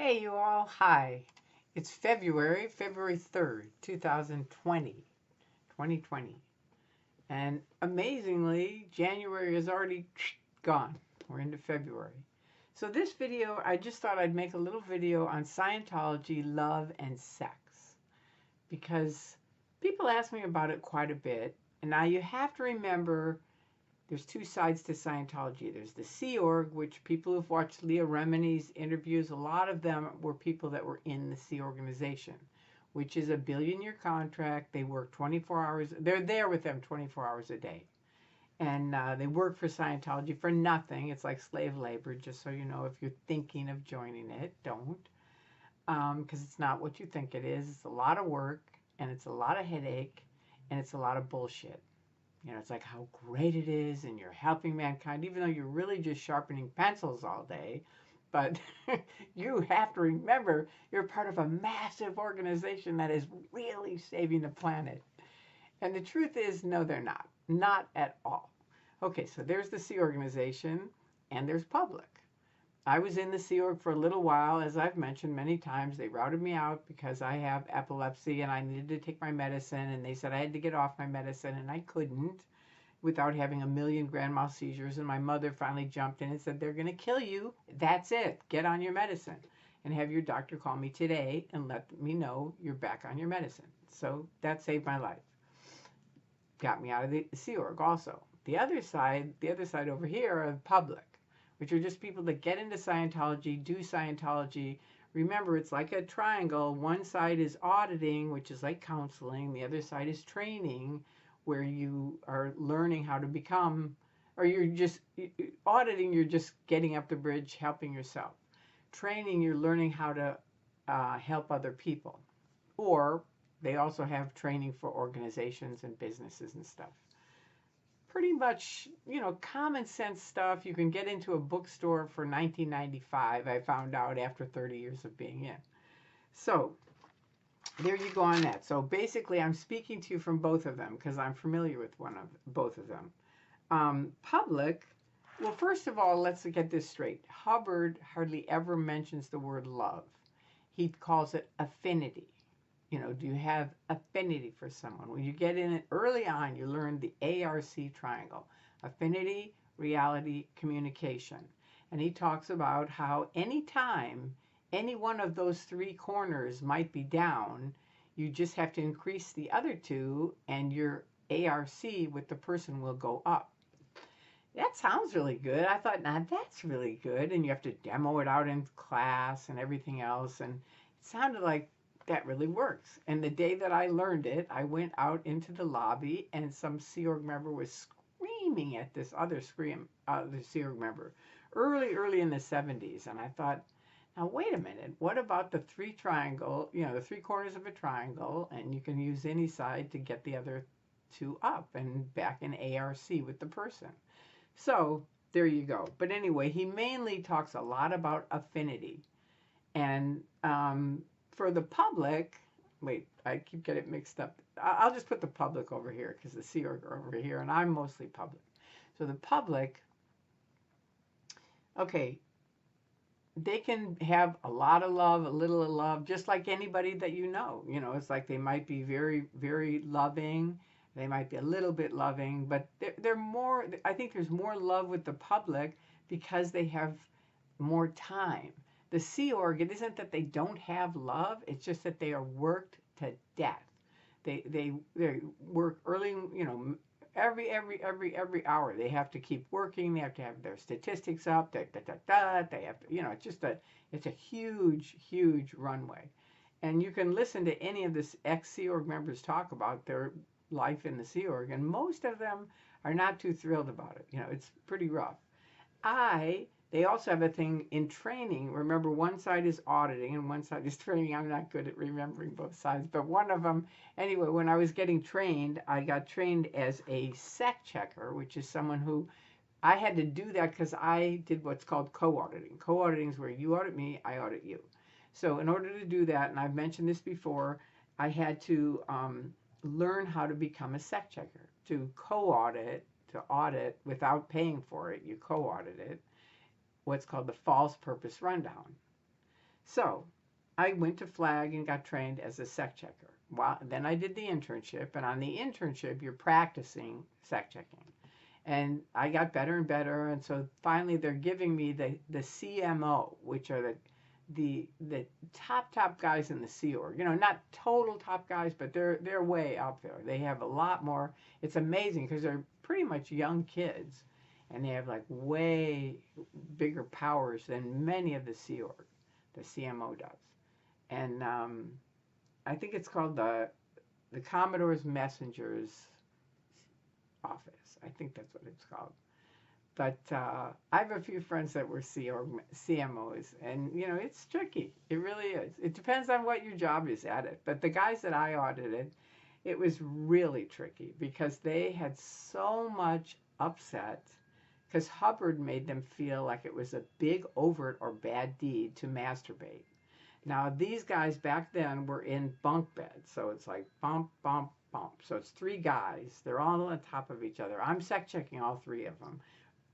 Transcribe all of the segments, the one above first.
Hey, you all. Hi. It's February 3rd, 2020. And amazingly, January is already gone. We're into February. So this video, I just thought I'd make a little video on Scientology, love, and sex. Because people ask me about it quite a bit. And now you have to remember there's two sides to Scientology. There's the Sea Org, which people who've watched Leah Remini's interviews, a lot of them were people that were in the Sea Organization, which is a billion-year contract. They work 24 hours. They're there with them 24 hours a day. And they work for Scientology for nothing. It's like slave labor, just so you know. If you're thinking of joining it, don't. Because it's not what you think it is. It's a lot of work, and it's a lot of headache, and it's a lot of bullshit. You know, it's like how great it is and you're helping mankind, even though you're really just sharpening pencils all day. But you have to remember you're part of a massive organization that is really saving the planet. And the truth is, no, they're not. Not at all. Okay, so there's the Sea Organization and there's public. I was in the Sea Org for a little while. As I've mentioned many times, they routed me out because I have epilepsy and I needed to take my medicine, and they said I had to get off my medicine, and I couldn't without having a million grand mal seizures. And my mother finally jumped in and said, they're going to kill you. That's it. Get on your medicine. And have your doctor call me today and let me know you're back on your medicine. So that saved my life. Got me out of the Sea Org also. The other side over here are the public, which are just people that get into Scientology, do Scientology. Remember, it's like a triangle. One side is auditing, which is like counseling. The other side is training, where you are learning how to become, or you're just auditing, you're just getting up the bridge, helping yourself. Training, you're learning how to help other people. Or they also have training for organizations and businesses and stuff. Pretty much, you know, common sense stuff you can get into a bookstore for $19.95, I found out after 30 years of being in. So there you go on that. So basically, I'm speaking to you from both of them because I'm familiar with both of them. Public, well, first of all, let's get this straight. Hubbard hardly ever mentions the word love. He calls it affinity. You know, do you have affinity for someone? When you get in it early on, you learn the ARC triangle: affinity, reality, communication. And he talks about how anytime any one of those three corners might be down, you just have to increase the other two, and your ARC with the person will go up. That sounds really good. I thought, now that's really good. And you have to demo it out in class and everything else. And it sounded like that really works. And the day that I learned it, I went out into the lobby, and some Sea Org member was screaming at this other Sea Org member early in the 70s. And I thought, now wait a minute, what about the three triangle, you know, the three corners of a triangle, and you can use any side to get the other two up and back in ARC with the person. So there you go. But anyway, he mainly talks a lot about affinity. And for the public, wait, I keep getting it mixed up. I'll just put the public over here because the Sea Org are over here, and I'm mostly public. So the public, okay, they can have a lot of love, a little of love, just like anybody that you know. You know, it's like they might be very, very loving. They might be a little bit loving, but they're more, I think there's more love with the public because they have more time. The Sea Org, it isn't that they don't have love, it's just that they are worked to death. They work early, you know, every hour. They have to keep working, they have to have their statistics up, they have to, you know, it's a huge runway. And you can listen to any of the ex-Sea Org members talk about their life in the Sea Org, and most of them are not too thrilled about it. You know, it's pretty rough. They also have a thing in training. Remember, one side is auditing and one side is training. I'm not good at remembering both sides, but one of them, anyway, when I was getting trained, I got trained as a sec checker, which is someone who, I had to do that because I did what's called co-auditing. Co-auditing is where you audit me, I audit you. So in order to do that, and I've mentioned this before, I had to learn how to become a sec checker, to co-audit, to audit without paying for it. You co-audit it. What's called the false purpose rundown. So I went to Flag and got trained as a sec checker. Well, then I did the internship, and on the internship, you're practicing sec checking. And I got better and better, and so finally they're giving me the CMO, which are the top guys in the Sea Org. You know, not total top guys, but they're way up there. They have a lot more. It's amazing because they're pretty much young kids, and they have like way bigger powers than many of the Sea Org, the CMO does. And I think it's called the Commodore's Messengers Office. I think that's what it's called. But I have a few friends that were CMOs, and you know, it's tricky. It really is. It depends on what your job is at it. But the guys that I audited, it was really tricky because they had so much upset because Hubbard made them feel like it was a big overt or bad deed to masturbate. Now, these guys back then were in bunk beds, so it's like bump, bump, bump. So it's three guys. They're all on top of each other. I'm sec checking all three of them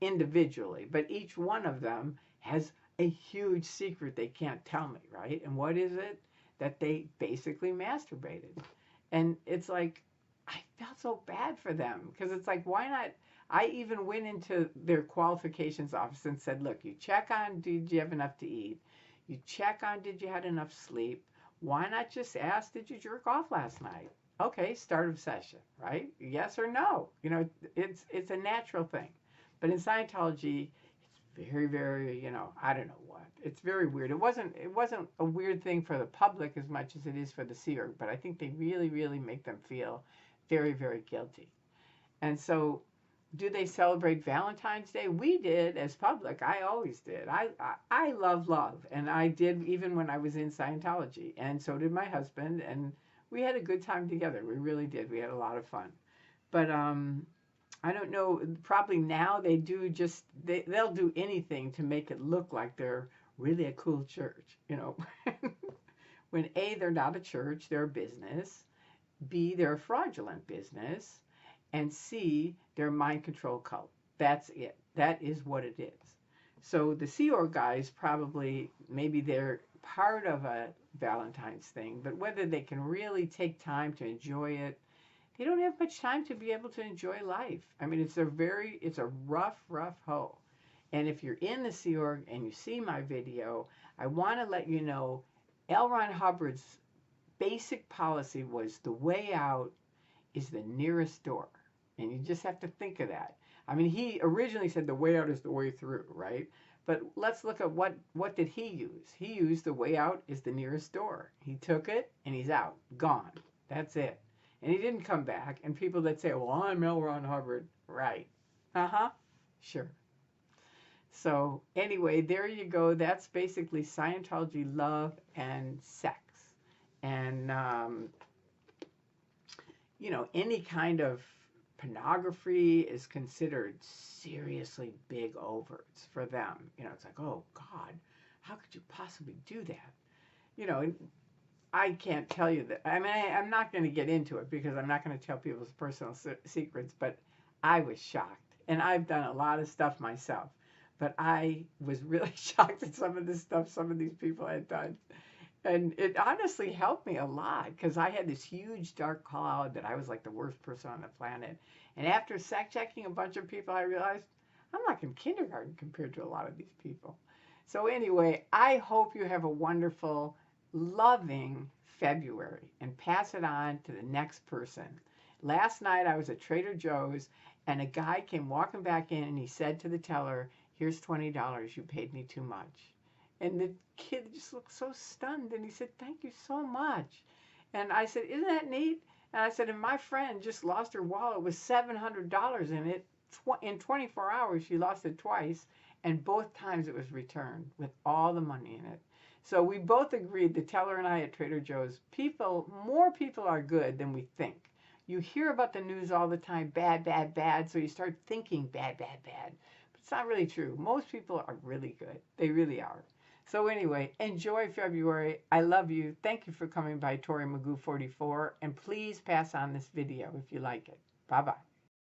individually, but each one of them has a huge secret they can't tell me, right? And what is it? That they basically masturbated. And it's like, I felt so bad for them because it's like, why not? I even went into their qualifications office and said, look, you check on, did you have enough to eat? You check on, did you had enough sleep? Why not just ask, did you jerk off last night? Okay, start of session, right? Yes or no. You know, it's a natural thing. But in Scientology, it's very, very, you know, I don't know what. It's very weird. It wasn't a weird thing for the public as much as it is for the Sea Org, but I think they really, really make them feel very, very guilty. And so, do they celebrate Valentine's Day? We did as public. I always did. I love love, and I did even when I was in Scientology, and so did my husband, and we had a good time together. We really did. We had a lot of fun. But I don't know, probably now they do just, they'll do anything to make it look like they're really a cool church, you know. When A, they're not a church, they're a business. B, they're a fraudulent business. And C, they're a mind control cult. That's it. That is what it is. So the Sea Org guys probably, maybe they're part of a Valentine's thing, but whether they can really take time to enjoy it, they don't have much time to be able to enjoy life. I mean, it's a rough hole. And if you're in the Sea Org and you see my video, I want to let you know L. Ron Hubbard's basic policy was the way out is the nearest door. And you just have to think of that. I mean, he originally said the way out is the way through, right? But let's look at what did he use? He used the way out is the nearest door. He took it and he's out, gone. That's it. And he didn't come back. And people that say, well, I'm L. Ron Hubbard. Right. Uh-huh. Sure. So anyway, there you go. That's basically Scientology love and sex. And, you know, any kind of pornography is considered seriously big overts for them. You know, it's like, oh, God, how could you possibly do that? You know, I can't tell you that. I mean, I'm not going to get into it because I'm not going to tell people's personal secrets, but I was shocked. And I've done a lot of stuff myself. But I was really shocked at some of the stuff some of these people had done. And it honestly helped me a lot because I had this huge dark cloud that I was like the worst person on the planet. And after sec checking a bunch of people, I realized I'm like in kindergarten compared to a lot of these people. So anyway, I hope you have a wonderful, loving February and pass it on to the next person. Last night I was at Trader Joe's and a guy came walking back in and he said to the teller, here's $20, you paid me too much. And the kid just looked so stunned and he said, thank you so much. And I said, isn't that neat? And I said, and my friend just lost her wallet with $700 in it. In 24 hours, she lost it twice. And both times it was returned with all the money in it. So we both agreed, the teller and I at Trader Joe's, more people are good than we think. You hear about the news all the time, bad, bad, bad. So you start thinking bad, bad, bad. But it's not really true. Most people are really good. They really are. So anyway, enjoy February. I love you. Thank you for coming by Tori Magoo 44. And please pass on this video if you like it. Bye-bye.